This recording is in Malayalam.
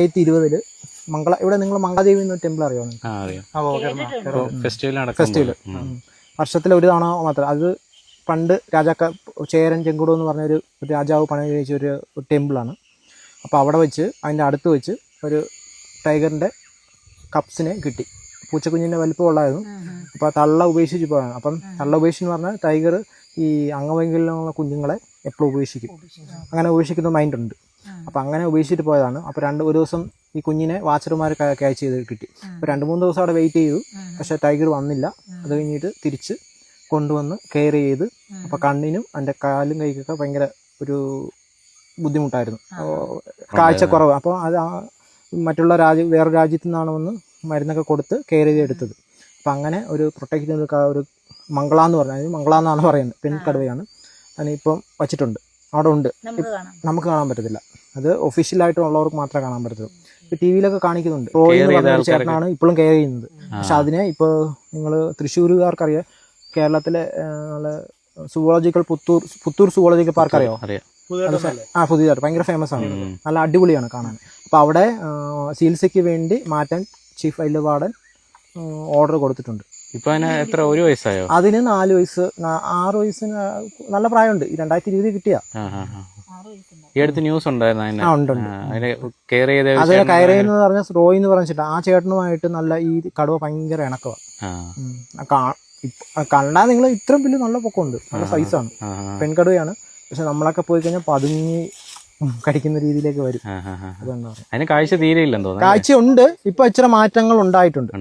2020 ഇവിടെ നിങ്ങൾ മംഗളാദേവി എന്ന ടെമ്പിൾ അറിയാമോ? ഫെസ്റ്റിവൽ വർഷത്തിൽ ഒരു തവണ മാത്രം. അത് പണ്ട് ചേരൻ ചെങ്കുടു എന്ന് പറഞ്ഞൊരു രാജാവ് പണി കഴിച്ച ഒരു ടെമ്പിളാണ്. അപ്പോൾ അവിടെ വെച്ച് അതിൻ്റെ അടുത്ത് വെച്ച് ഒരു ടൈഗറിൻ്റെ കപ്സിനെ കിട്ടി. പൂച്ചക്കുഞ്ഞിൻ്റെ വലിപ്പമുള്ളായിരുന്നു. അപ്പോൾ തള്ള ഉപേക്ഷിച്ച് പോയാണ്. അപ്പം തള്ള ഉപേക്ഷിച്ചെന്ന് പറഞ്ഞാൽ ടൈഗർ ഈ അംഗവൈകല്യമുള്ള കുഞ്ഞുങ്ങളെ എപ്പോഴും ഉപേക്ഷിക്കും. അങ്ങനെ ഉപേക്ഷിക്കുന്ന മൈൻഡുണ്ട്. അപ്പോൾ അങ്ങനെ ഉപേക്ഷിച്ചിട്ട് പോയതാണ്. അപ്പോൾ ഒരു ദിവസം ഈ കുഞ്ഞിനെ വാച്ചർമാർ ക്യാച്ച് ചെയ്ത് കിട്ടി. അപ്പോൾ 2-3 ദിവസം അവിടെ വെയിറ്റ് ചെയ്തു. പക്ഷേ ടൈഗർ വന്നില്ല. അത് കഴിഞ്ഞിട്ട് തിരിച്ച് കൊണ്ടുവന്ന് കെയർ ചെയ്ത്. അപ്പോൾ കണ്ണിനും അതിൻ്റെ കാലും കൈക്കൊക്കെ ഭയങ്കര ഒരു ബുദ്ധിമുട്ടായിരുന്നു, കാഴ്ചക്കുറവ്. അപ്പോൾ അത് മറ്റുള്ള വേറെ രാജ്യത്തു നിന്നാണ് വന്ന് മരുന്നൊക്കെ കൊടുത്ത് കെയർ ചെയ്ത് എടുത്തത്. അപ്പം അങ്ങനെ ഒരു പ്രൊട്ടക്റ്റ് ചെയ്ത് ഒരു മംഗള എന്ന് പറഞ്ഞാൽ മംഗള എന്നാണ് പറയുന്നത്, പെൺകടുവയാണ്. അതിനിപ്പം വച്ചിട്ടുണ്ട്, അവിടെ ഉണ്ട്. നമുക്ക് കാണാൻ പറ്റത്തില്ല, അത് ഒഫീഷ്യലായിട്ടുള്ളവർക്ക് മാത്രമേ കാണാൻ പറ്റത്തുള്ളൂ. ഇപ്പോൾ ടി വിയിലൊക്കെ കാണിക്കുന്നുണ്ട്. റോയ് എന്ന് പറഞ്ഞ ചേട്ടനാണ് ഇപ്പോഴും കെയർ ചെയ്യുന്നത്. പക്ഷെ അതിനെ ഇപ്പോൾ നിങ്ങൾ തൃശ്ശൂരുകാർക്കറിയാം, കേരളത്തിലെ സുവോളജിക്കൽ പുത്തൂർ സുവോളജിക്കൽ പാർക്ക് അറിയാമോ? പുതിയതായിട്ട് ഭയങ്കര ഫേമസ് ആണ്, നല്ല അടിപൊളിയാണ് കാണാൻ. അപ്പോൾ അവിടെ ചികിത്സയ്ക്ക് വേണ്ടി മാറ്റാൻ ചീഫ് വൈൽഡ് വാർഡൻ ഓർഡർ കൊടുത്തിട്ടുണ്ട്. ഇപ്പൊ എത്ര, 1 വയസ്സായോ? അതിന് 4 വയസ്സ് 6 വയസ്സിന് നല്ല പ്രായമുണ്ട്. 2020 കിട്ടിയ ഈ അടുത്ത് ന്യൂസ് ഉണ്ടായിരുന്നു. കെയർ ചെയ്യുന്നത് പറഞ്ഞ റോയ് എന്ന് പറഞ്ഞിട്ട് ആ ചേട്ടനുമായിട്ട് നല്ല ഈ കടുവ ഭയങ്കര ഇണക്കമാണ്. കണ്ടാൽ നിങ്ങൾ ഇത്രയും വലിയ നല്ല പൊക്കമുണ്ട്, നല്ല സൈസാണ്, പെൺകടുവയാണ്. പക്ഷെ നമ്മളൊക്കെ പോയി കഴിഞ്ഞാൽ പതുങ്ങി കടിക്കുന്ന രീതിയിലേക്ക് വരും. അതിന് കാഴ്ച തീരെ ഇല്ലെന്ന് തോന്നുന്നു. കാഴ്ച ഉണ്ട്, ഇപ്പൊ ഇച്ചിരി മാറ്റങ്ങൾ ഉണ്ടായിട്ടുണ്ട്.